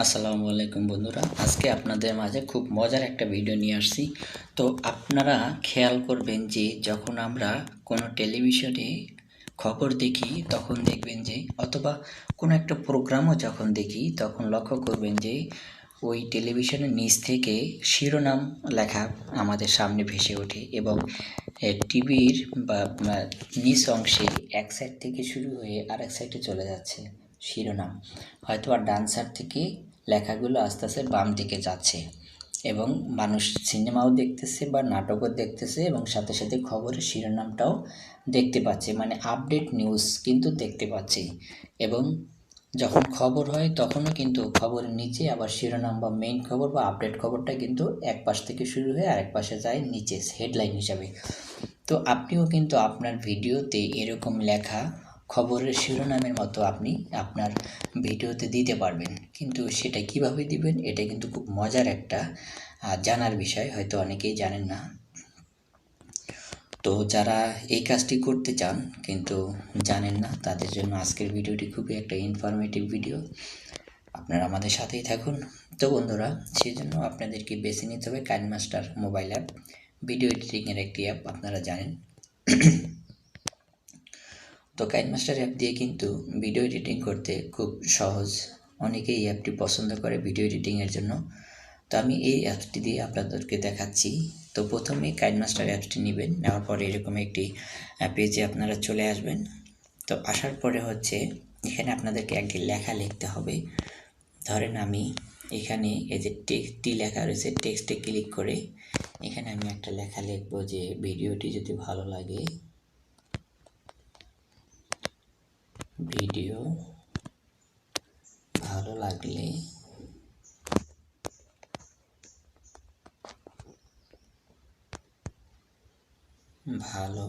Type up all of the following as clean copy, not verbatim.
আসসালামু আলাইকুম বন্ধুরা, আজকে আপনাদের মাঝে খুব মজার একটা ভিডিও নিয়ে আসছি। তো আপনারা খেয়াল করবেন যে যখন আমরা কোনো টেলিভিশনে খবর দেখি তখন দেখবেন যে, অথবা কোনো একটা প্রোগ্রামও যখন দেখি তখন লক্ষ্য করবেন যে ওই টেলিভিশনের নিচ থেকে শিরোনাম লেখা আমাদের সামনে ভেসে ওঠে এবং টিভির বা নিচ অংশে এক সাইড থেকে শুরু হয়ে আরেক সাইডে চলে যাচ্ছে শিরোনাম। হয়তো আর ডান সাইড থেকে লেখাগুলো আস্তে আস্তে বাম দিকে যাচ্ছে এবং মানুষ সিনেমাও দেখতেছে বা নাটকও দেখতেছে এবং সাথে সাথে খবরের শিরোনামটাও দেখতে পাচ্ছে, মানে আপডেট নিউজ কিন্তু দেখতে পাচ্ছি। এবং যখন খবর হয় তখনও কিন্তু খবরের নিচে আবার শিরোনাম বা মেইন খবর বা আপডেট খবরটা কিন্তু এক পাশ থেকে শুরু হয়ে আরেক পাশে যায় নিচে হেডলাইন হিসাবে। তো আপনিও কিন্তু আপনার ভিডিওতে এরকম লেখা খবরের শিরোনামের মতো আপনি আপনার ভিডিওতে দিতে পারবেন, কিন্তু সেটা কিভাবে দিবেন এটা কিন্তু খুব মজার একটা জানার বিষয়, হয়তো অনেকেই জানেন না। তো যারা এই কাজটি করতে চান কিন্তু জানেন না, তাদের জন্য আজকের ভিডিওটি খুবই একটা ইনফরমেটিভ ভিডিও। আপনারা আমাদের সাথেই থাকুন। তো বন্ধুরা, সেই জন্য আপনাদেরকে বেছে নিতে হবে কাইনমাস্টার মোবাইল অ্যাপ, ভিডিও এডিটিংয়ের একটি অ্যাপ, আপনারা জানেন। তো কাইনমাস্টার অ্যাপ দিয়ে কিন্তু ভিডিও এডিটিং করতে খুব সহজ, অনেকেই এই অ্যাপটি পছন্দ করে ভিডিও এডিটিংয়ের জন্য। তো আমি এই অ্যাপটি দিয়ে আপনাদেরকে দেখাচ্ছি। তো প্রথমে কাইনমাস্টার অ্যাপসটি নেবেন, নেওয়ার পরে এরকম একটি পেজে আপনারা চলে আসবেন। তো আসার পরে হচ্ছে এখানে আপনাদেরকে একটি লেখা লিখতে হবে। ধরেন আমি এখানে এই যে টেক্সটটি লেখা রয়েছে, টেক্সটে ক্লিক করে এখানে আমি একটা লেখা লিখব যে ভিডিওটি যদি ভালো লাগে, ভিডিও ভালো লাগলে ভালো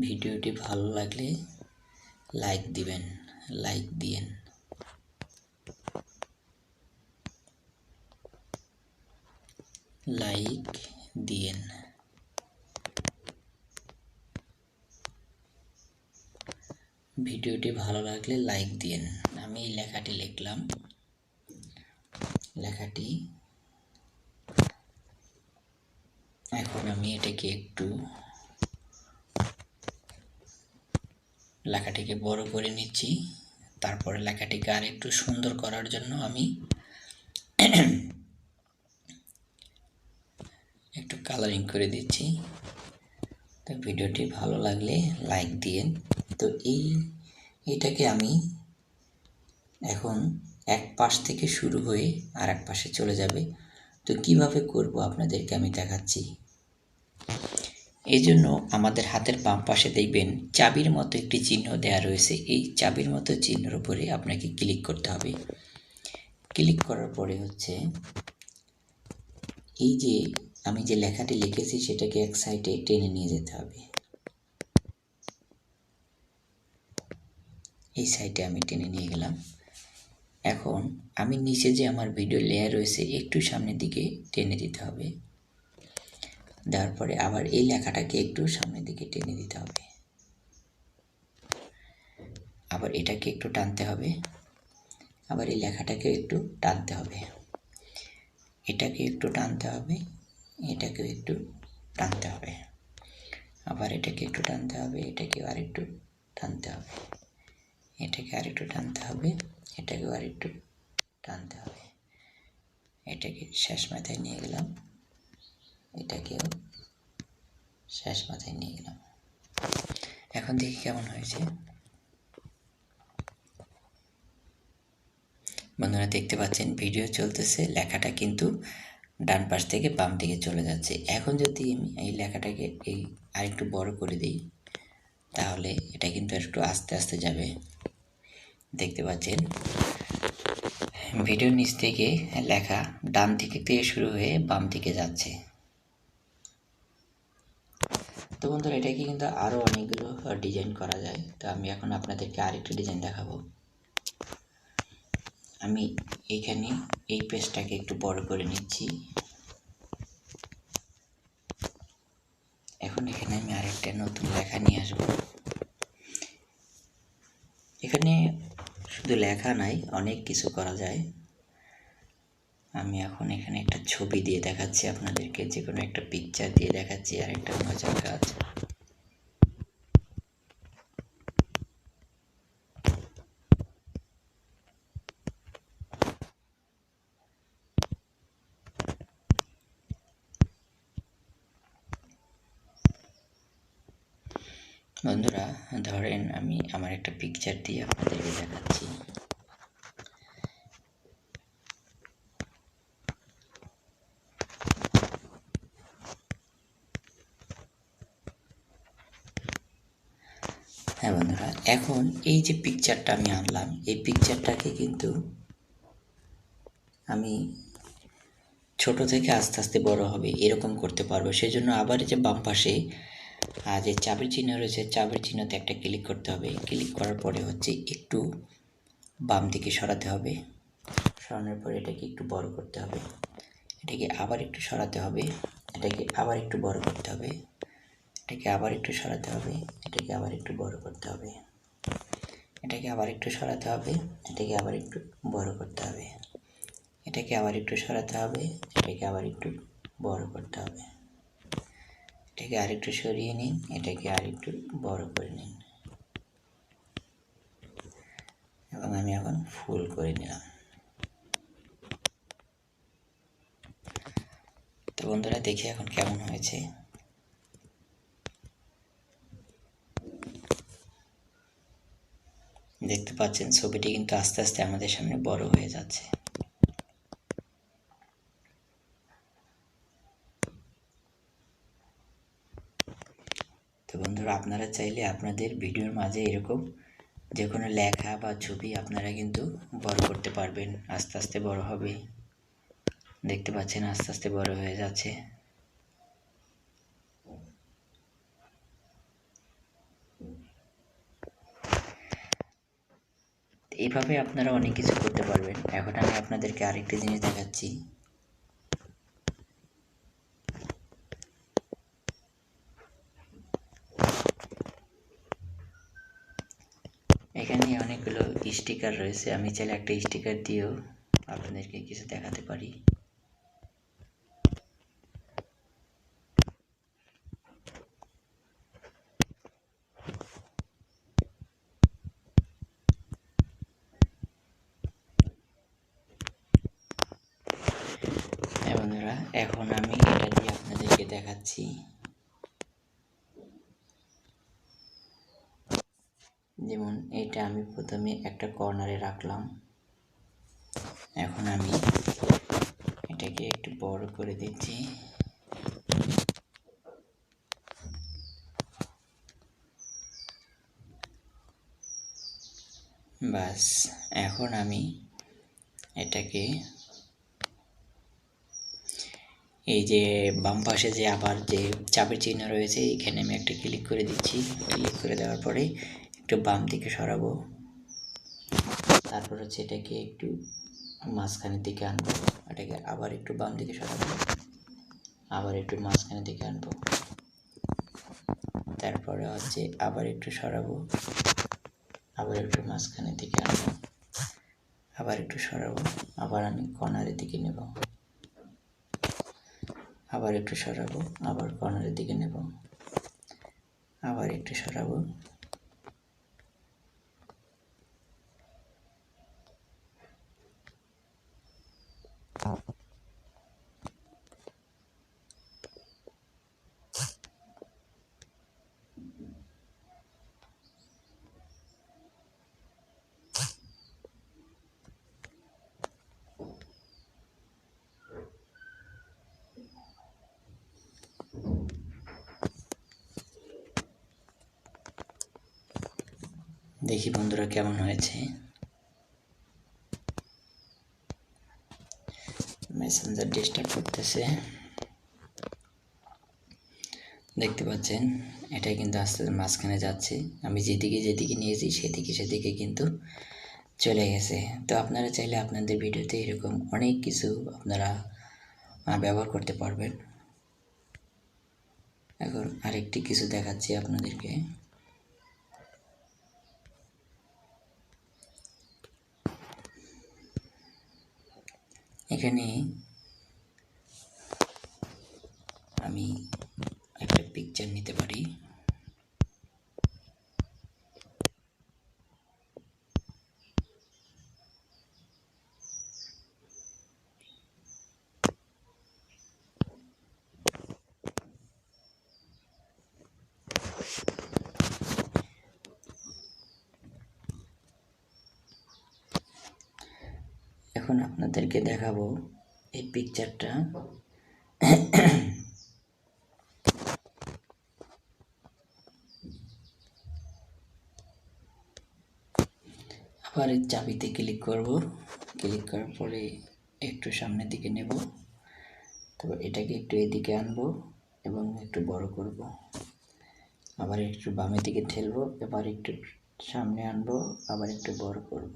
ভিডিওটি ভালো লাগলে লাইক দিবেন, লাইক দিয়েন। লাইক দিয়েন। ভিডিওটি ভালো লাগলে লাইক দিয়েন। আমি এই লেখাটি লিখলাম। লেখাটি এখন আমি এটাকে একটু লেখাটিকে বড় করে নিচ্ছি। তারপরে লেখাটিকে আর একটু সুন্দর করার জন্য আমি একটু কালারিং করে দিচ্ছি। তো ভিডিওটি ভালো লাগলে লাইক দিয়েন। তো এইটাকে আমি এখন এক পাশ থেকে শুরু হয়ে আর এক পাশে চলে যাবে। তো কিভাবে করব আপনাদেরকে আমি দেখাচ্ছি। এই জন্য আমাদের হাতের বাম পাশে দেখবেন চাবির মতো একটি চিহ্ন দেওয়া রয়েছে। এই চাবির মতো চিহ্নের উপরে আপনাকে ক্লিক করতে হবে। ক্লিক করার পরে হচ্ছে এই যে আমি যে লেখাটি লিখেছি সেটাকে এক সাইডে টেনে নিয়ে যেতে হবে। এই সাইডে আমি টেনে নিয়ে গেলাম। এখন আমি নিচে যে আমার ভিডিও লেয়ার রয়েছে একটু সামনের দিকে টেনে দিতে হবে। দেওয়ার পরে আবার এই লেখাটাকে একটু সামনের দিকে টেনে দিতে হবে। আবার এটাকে একটু টানতে হবে। আবার এই লেখাটাকে একটু টানতে হবে। এটাকে একটু টানতে হবে। এটাকেও একটু টানতে হবে। আবার এটাকে একটু টানতে হবে। এটাকেও আর একটু টানতে হবে। এটাকে আর একটু টানতে হবে। এটাকেও আর একটু টানতে হবে। এটাকে শেষ মাথায় নিয়ে গেলাম। এটাকেও শেষ মাথায় নিয়ে গেলাম। এখন দেখি কেমন হয়েছে। বন্ধুরা দেখতে পাচ্ছেন ভিডিও চলতেছে, লেখাটা কিন্তু ডান পাশ থেকে বাম দিকে চলে যাচ্ছে। এখন যদি আমি এই লেখাটাকে এই আরেকটু বড় করে দিই তাহলে এটা কিন্তু একটু আস্তে আস্তে যাবে। দেখতে পাচ্ছেন ভিডিওর নিচ থেকে লেখা ডান দিকে থেকে শুরু হয়ে বাম দিকে যাচ্ছে। তো বন্ধুরা এটাকে কিন্তু আরও অনেকগুলো ডিজাইন করা যায়। তো আমি এখন আপনাদেরকে আরেকটি ডিজাইন দেখাবো। আমি এইখানে এই পেজটাকে একটু বড় করে নিচ্ছি। এখন এখানে আমি আরেকটা নতুন লেখা নিয়ে আসব। এখানে শুধু লেখা নাই, অনেক কিছু করা যায়। আমি এখন এখানে একটা ছবি দিয়ে দেখাচ্ছি আপনাদেরকে, যে কোনো একটা পিকচার দিয়ে দেখাচ্ছি। আর একটা মজার কাজ, বন্ধুরা ধরেন আমি আমার একটা পিকচার দিয়ে আপনাদেরকে দেখাচ্ছি। হ্যাঁ বন্ধুরা, এখন এই যে পিকচারটা আমি আনলাম, এই পিকচারটাকে কিন্তু আমি ছোট থেকে আস্তে আস্তে বড় হবে এরকম করতে পারবো। সেজন্য আবার যে বাম পাশে যে চাবির চিহ্ন রয়েছে, চাবির চিহ্নতে একটা ক্লিক করতে হবে। ক্লিক করার পরে হচ্ছে একটু বাম দিকে সরাতে হবে। সরানোর পরে এটাকে একটু বড় করতে হবে। এটাকে আবার একটু সরাতে হবে। এটাকে আবার একটু বড় করতে হবে। এটাকে আবার একটু সরাতে হবে। এটাকে আবার একটু বড় করতে হবে। এটাকে আবার একটু সরাতে হবে। এটাকে আবার একটু বড় করতে হবে। এটাকে আবার একটু সরাতে হবে। এটাকে আবার একটু বড় করতে হবে। এটাকে আরেকটু সরিয়ে নিন। এটাকে আরেকটু বড় করে নিন। এবং আমি এখন ফুল করে নিলাম। তো বন্ধুরা দেখি এখন কেমন হয়েছে। দেখতে পাচ্ছেন ছবিটি কিন্তু আস্তে আস্তে আমাদের সামনে বড় হয়ে যাচ্ছে। তো বন্ধুরা আপনারা চাইলে আপনাদের ভিডিওর মাঝে এরকম যে কোনো লেখা বা ছবি আপনারা কিন্তু বড় করতে পারবেন। আস্তে আস্তে বড় হবে। দেখতে পাচ্ছেন আস্তে আস্তে বড় হয়ে যাচ্ছে। এইভাবে আপনারা অনেক কিছু করতে পারবেন। এখন আমি আপনাদেরকে আরেকটি জিনিস দেখাচ্ছি। এখানে অনেকগুলো স্টিকার রয়েছে। আমি চাইলে একটা স্টিকার দিয়েও আপনাদেরকে কিছু দেখাতে পারি। হ্যাঁ বন্ধুরা, এখন আমি এটা দিয়ে আপনাদেরকে দেখাচ্ছি। যেমন এটা আমি প্রথমে একটা কর্নারে রাখলাম। এখন আমি এটাকে একটু বড় করে দিচ্ছি। বাস, এখন আমি এটাকে এই যে বাম পাশে যে আবার যে চাপের চিহ্ন রয়েছে, এখানে আমি একটা ক্লিক করে দিচ্ছি। ক্লিক করে দেওয়ার পরে একটু বাম দিকে সরাবো। তারপর হচ্ছে এটাকে একটু মাঝখানের দিকে আনবো। এটাকে আবার একটু বাম দিকে সরাবো। আবার একটু মাঝখানের দিকে আনবো। তারপরে হচ্ছে আবার একটু সরাবো। আবার একটু মাঝখানের দিকে আনবো। আবার একটু সরাবো। আবার আমি কর্নারের দিকে নেব। আবার একটু সরাবো। আবার কর্নারের দিকে নেব। আবার একটু সরাবো। দেখি বন্ধুরা কেমন হয়েছে। মেসেঞ্জার ডিস্টার্ব করতেছে, দেখতে পাচ্ছেন। এটা কিন্তু আস্তে আস্তে মাঝখানে যাচ্ছে। আমি যেদিকে যেদিকে নিয়েছি সেদিকে সেদিকে কিন্তু চলে গেছে। তো আপনারা চাইলে আপনাদের ভিডিওতে এরকম অনেক কিছু আপনারা ব্যবহার করতে পারবেন। এখন আরেকটি কিছু দেখাচ্ছি আপনাদেরকে। এখানে আমি একটা পিকচার নিতে পারি। এখন আপনাদেরকে দেখাবো এই পিকচারটা। আবার এই চাবিতে ক্লিক করব। ক্লিক করার পরে একটু সামনের দিকে নেব, তারপর এটাকে একটু এদিকে আনবো এবং একটু বড় করব। আবার একটু বামের দিকে ঠেলবো, এবার একটু সামনে আনবো, আবার একটু বড় করব।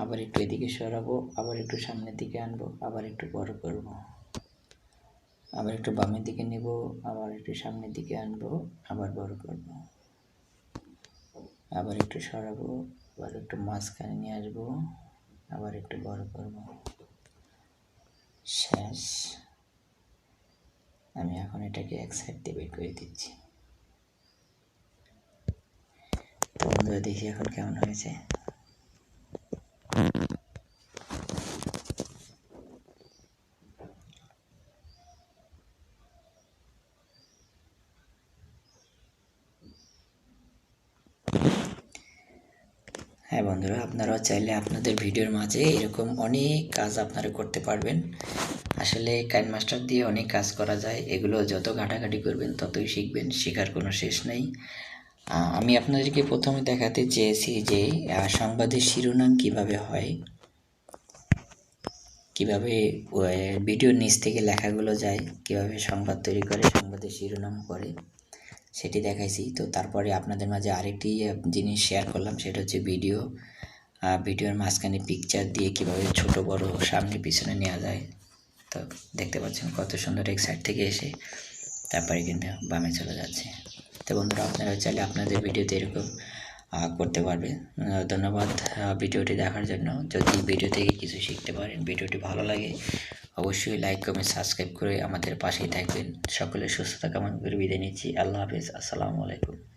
আবার একটু এদিকে সরাবো, আবার একটু সামনের দিকে আনবো, আবার একটু বড় করব। আবার একটু বামের দিকে নেব, আবার একটু সামনের দিকে আনবো, আবার বড় করব। আবার একটু সরাবো, আবার একটু মাঝখানে নিয়ে আসবো, আবার একটু বড় করব। শেষ। আমি এখন এটাকে এক সাইড দিয়ে বের করে দিচ্ছি। তো বন্ধুরা দেখি এখন কেমন হয়েছে। হ্যাঁ বন্ধুরা, আপনারাও চাইলে আপনাদের ভিডিওর মাঝে এরকম অনেক কাজ আপনারা করতে পারবেন। আসলে কাইনমাস্টার দিয়ে অনেক কাজ করা যায়। এগুলো যত ঘাটাঘাটি করবেন ততই শিখবেন, শেখার কোনো শেষ নেই। আমি আপনাদেরকে প্রথমে দেখাতে চেয়েছি যে সংবাদের শিরোনাম কিভাবে হয়, কিভাবে ভিডিওর নিচ থেকে লেখাগুলো যায়, কিভাবে সংবাদ তৈরি করে, সংবাদের শিরোনাম করে, সেটি দেখাইছি। তো তারপরে আপনাদের মাঝে আরেকটি জিনিস শেয়ার করলাম, সেটা হচ্ছে ভিডিওর মাঝখানে পিকচার দিয়ে কিভাবে ছোট বড় সামনে পিছনে নেওয়া যায়। তো দেখতে পাচ্ছেন কত সুন্দর এক সাইড থেকে এসে তারপরে কিন্তু বামে চলে যাচ্ছে। তো বন্ধুরা, আপনারা চাইলে আপনাদের ভিডিওতে এরকম করতে পারবে। ধন্যবাদ ভিডিওটি দেখার জন্য। যদি ভিডিও থেকে কিছু শিখতে পারেন, ভিডিওটি ভালো লাগে, অবশ্যই লাইক কমেন্ট সাবস্ক্রাইব করে আমাদের পাশেই থাকবেন। সকলের সুস্থতা কামনা করে বিদায় নিচ্ছি। আল্লাহ হাফেজ। আসসালামু আলাইকুম।